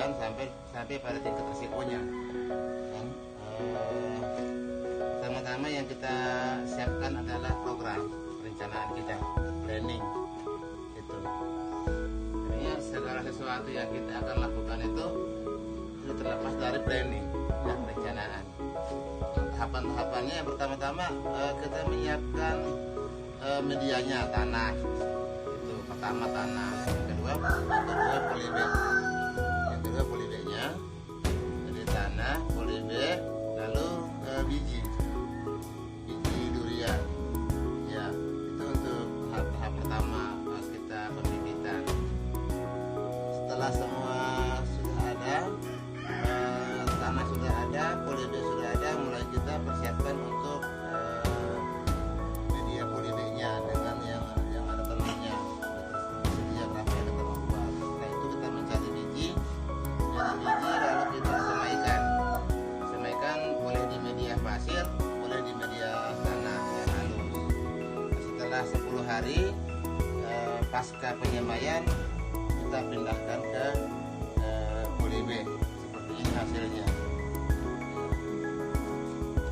kemudian sampai pada tingkat risikonya. Dan, pertama-tama yang kita siapkan adalah program perencanaan kita, planning itu. Jadi segala sesuatu yang kita akan lakukan itu terlepas dari planning dan perencanaan. Tahapan-tahapannya yang pertama-tama kita menyiapkan medianya, tanah itu pertama tanah, yang kedua polybag, jadi tanah, polybag, lalu biji durian ya, itu untuk tahap pertama kita pembibitan. Setelah semua sudah ada, tanah sudah ada, polybag sudah ada, mulai kita persiapkan untuk media polybagnya dengan yang ada tanahnya, tersedia berapa yang kita mau buat. Setelah itu kita mencari biji, lalu kita semaikan boleh di media pasir, boleh di media tanah yang halus. Setelah 10 hari pasca penyemaian, kita pindahkan ke polybag. Seperti ini hasilnya.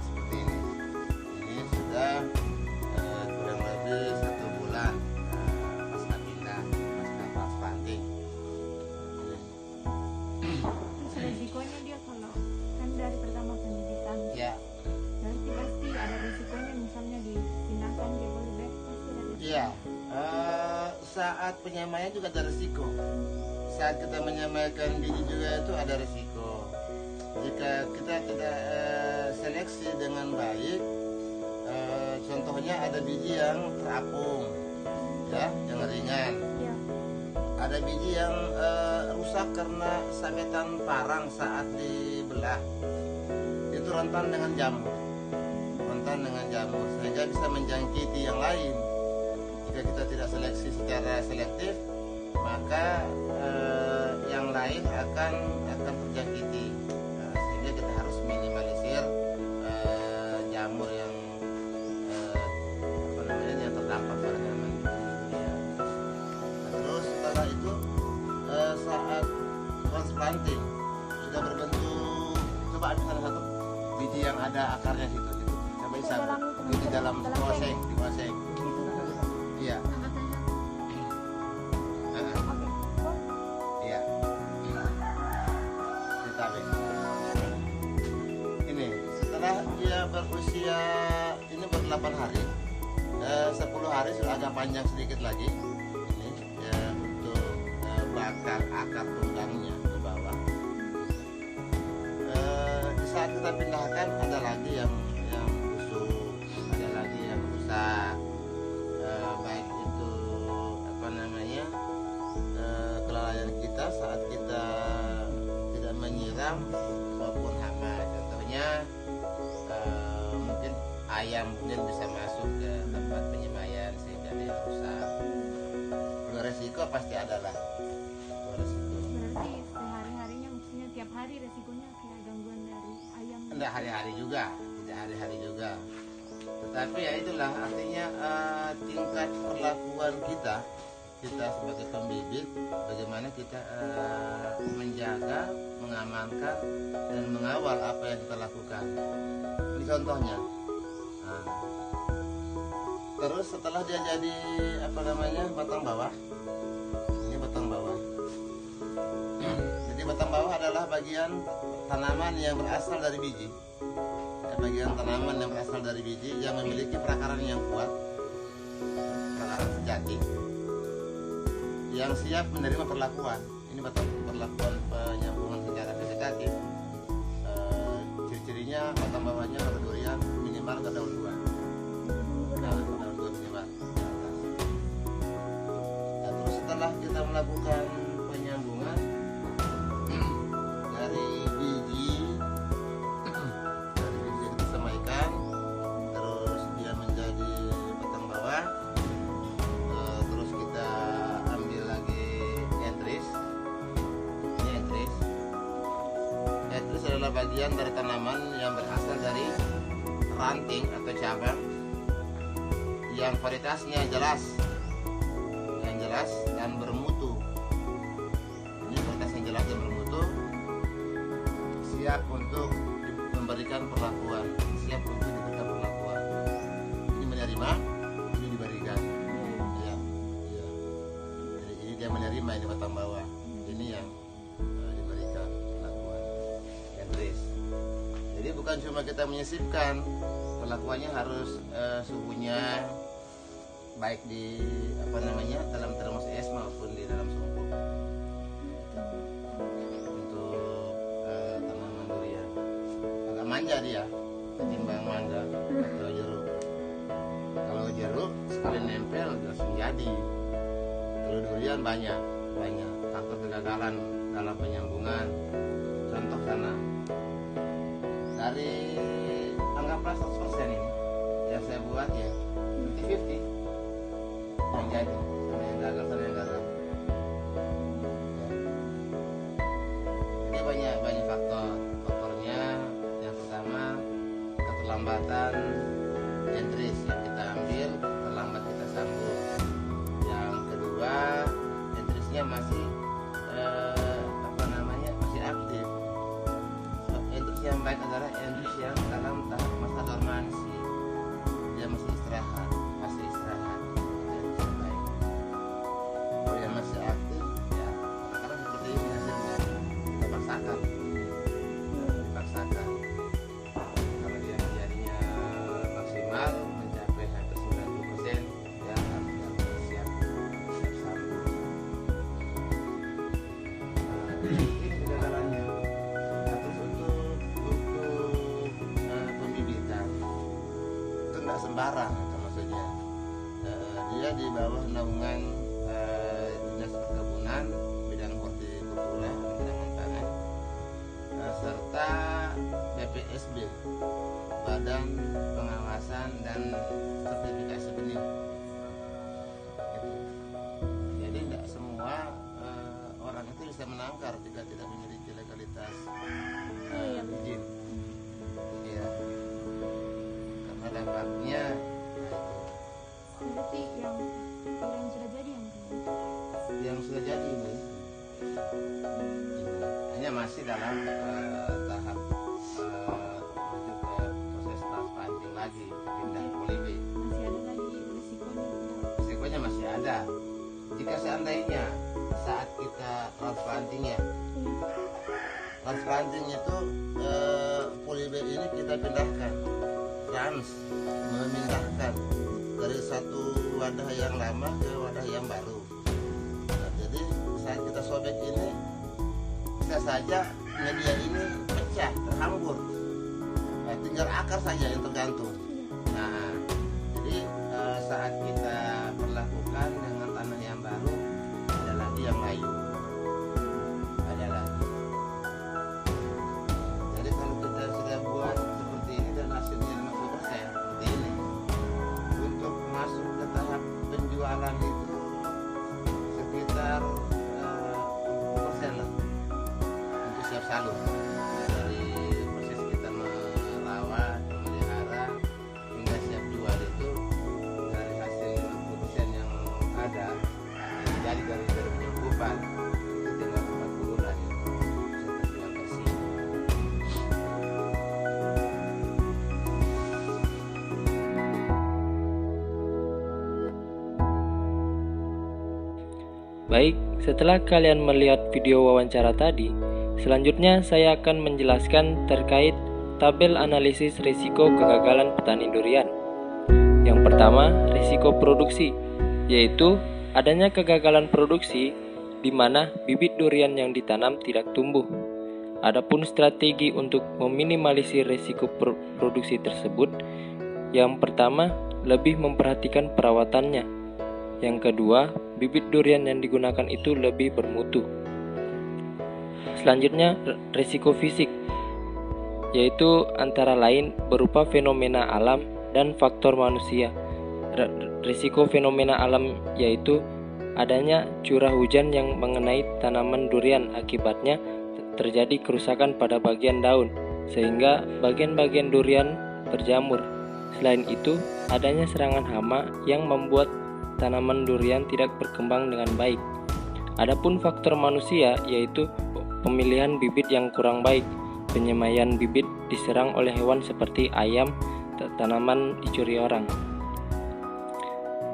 Seperti ini sudah kurang lebih 1 bulan pasca pindah, pasca transplanting. Risikonya dia kalau kan dari pertama pendidikan Ya, nanti pasti ada risikonya, misalnya dipindahkan ke polybag pasti ada risiko. iya. Saat penyemaian juga ada risiko. Saat kita menyemaikan biji juga itu ada risiko. Jika kita tidak seleksi dengan baik, contohnya ada biji yang terapung, ya, yang ringan. Ya. Ada biji yang rusak karena sabetan parang saat dibelah. Itu rentan dengan jamur, sehingga bisa menjangkiti yang lain. Jika kita tidak seleksi secara selektif, maka yang lain akan terjangkiti. Sehingga kita harus minimalisir jamur yang yang terdampak pada tanaman. Terus setelah itu saat transplanting sudah berbentuk, coba ambil salah satu biji yang ada akarnya situ, coba isap di dalam dikuasai. Iya. Iya. Ditarik. Ini setelah dia berusia ini 8 hari, 10 hari sudah agak panjang sedikit lagi. Ini ya, untuk bakar akar tunggangnya ke bawah. Di saat kita pindahkan ada lagi yang busuk, ada lagi yang rusak. Baik itu kelalaian kita saat kita tidak menyiram maupun hama. Contohnya mungkin ayam kemudian bisa masuk ke tempat penyemaian sehingga dia rusak. Resiko pasti ada lah. Berarti sehari-harinya, maksudnya tiap hari resikonya kayak gangguan dari ayam. Tidak hari-hari juga. Tetapi ya itulah artinya tingkat perlakuan kita sebagai pembibit, bagaimana kita menjaga, mengamankan dan mengawal apa yang kita lakukan. Ini contohnya. Nah, terus setelah dia jadi batang bawah, ini batang bawah. Jadi batang bawah adalah bagian tanaman yang berasal dari biji. Bagian tanaman yang berasal dari biji yang memiliki perakaran yang kuat, perakaran sejati, yang siap menerima perlakuan. Ini perlakuan penyambungan secara vegetatif. Ciri-cirinya batang bawahnya pada durian minimal ke daun 2. Daun 2 minimal di atas. Nah, terus setelah kita melakukan penyambungan dari biji kita semaikan, terus dia menjadi batang bawah. Terus kita ambil lagi entris. Ini entris. Entris adalah bagian dari tanaman yang berasal dari ranting atau cabang yang varietasnya jelas dan bermutu. Ini varietas yang jelas dan bermutu. siap untuk memberikan perlakuan, siap untuk diberikan perlakuan. Ini menerima, ini diberikan. Ya, ya. Jadi ini dia menerima, ini batang bawah. Ini yang diberikan perlakuan. Entris. Jadi bukan cuma kita menyisipkan, perlakuannya harus suhunya baik di dalam termos es maupun di dalam sumpu. Untuk tanaman durian agak manja dia ketimbang mangga atau jeruk. Kalau jeruk sekali nempel langsung jadi. Kalau durian banyak faktor kegagalan dalam penyambungan. Contoh sana dari anggaplah 100% ini yang saya buat ya 50-50 yang jadi sama yang gagal sama yang gagal ya. Jadi banyak faktornya. Yang pertama keterlambatan entris yang kita ambil, terlambat kita sambung. Yang kedua entrisnya masih masih aktif. Entris yang baik adalah entris yang dalam tahap masa dormansi, dia masih istirahat. Kalau yang masih aktif ya karena seperti ini hasilnya kita paksakan. Kalau dia menjadinya maksimal mencapai hampir 90% ya harus siap sambung. Ini kegagalannya. Terus untuk pembibitan itu nggak sembarang itu maksudnya. Dia di bawah naungan Dinas Perkebunan, bidang hortikultura, bidang pangan, serta BPSB, Badan Pengawasan dan Sertifikasi Benih. Jadi tidak semua orang itu bisa menangkar jika tidak memiliki legalitas izin. Ya. Karena dampaknya berarti yang sudah jadi yang sudah jadi ini hanya masih dalam tahap menuju ke proses transplanting lagi, pindah polibe. masih ada lagi Risikonya masih ada. Jika seandainya saat kita transplanting itu polibe ini kita pindahkan, memindahkan dari satu wadah yang lama ke wadah yang baru. Nah, jadi saat kita sobek ini bisa saja media ini pecah, terhambur. Nah, tinggal akar saja yang tergantung. Nah, jadi saat kita perlakukan dengan tanah yang baru, ada lagi yang layu, ada lagi. Jadi kalau kita sudah buat seperti ini dan hasilnya 50% seperti ini, untuk masuk ke tahap penjualan itu sekitar 40% lah untuk siap salur. Dari proses kita merawat, memelihara hingga siap jual itu dari hasil 50% yang ada jadi dari penyangkupan itu tinggal 4 bulan ya, bisa terjual bersih. Baik, setelah kalian melihat video wawancara tadi, selanjutnya saya akan menjelaskan terkait tabel analisis risiko kegagalan petani durian. Yang pertama, risiko produksi, yaitu adanya kegagalan produksi di mana bibit durian yang ditanam tidak tumbuh. Adapun strategi untuk meminimalisir risiko produksi tersebut, yang pertama, lebih memperhatikan perawatannya. Yang kedua, bibit durian yang digunakan itu lebih bermutu. Selanjutnya, risiko fisik, yaitu antara lain berupa fenomena alam dan faktor manusia. Risiko fenomena alam yaitu adanya curah hujan yang mengenai tanaman durian, akibatnya terjadi kerusakan pada bagian daun, sehingga bagian-bagian durian berjamur. Selain itu, adanya serangan hama yang membuat tanaman durian tidak berkembang dengan baik. Adapun faktor manusia yaitu pemilihan bibit yang kurang baik, penyemaian bibit diserang oleh hewan seperti ayam, tanaman dicuri orang.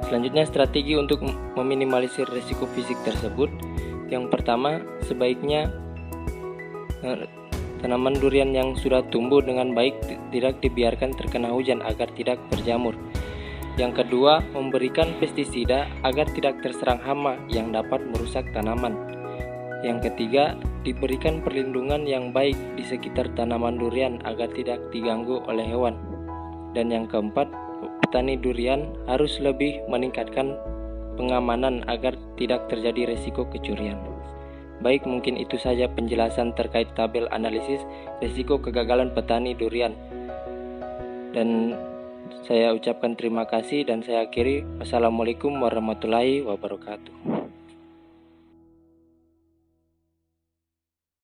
Selanjutnya, strategi untuk meminimalisir risiko fisik tersebut. Yang pertama, sebaiknya tanaman durian yang sudah tumbuh dengan baik tidak dibiarkan terkena hujan agar tidak berjamur. Yang kedua, memberikan pestisida agar tidak terserang hama yang dapat merusak tanaman. Yang ketiga, diberikan perlindungan yang baik di sekitar tanaman durian agar tidak diganggu oleh hewan. Dan yang keempat, petani durian harus lebih meningkatkan pengamanan agar tidak terjadi risiko kecurian. Baik, mungkin itu saja penjelasan terkait tabel analisis risiko kegagalan petani durian. Dan saya ucapkan terima kasih dan saya akhiri. Wassalamualaikum warahmatullahi wabarakatuh.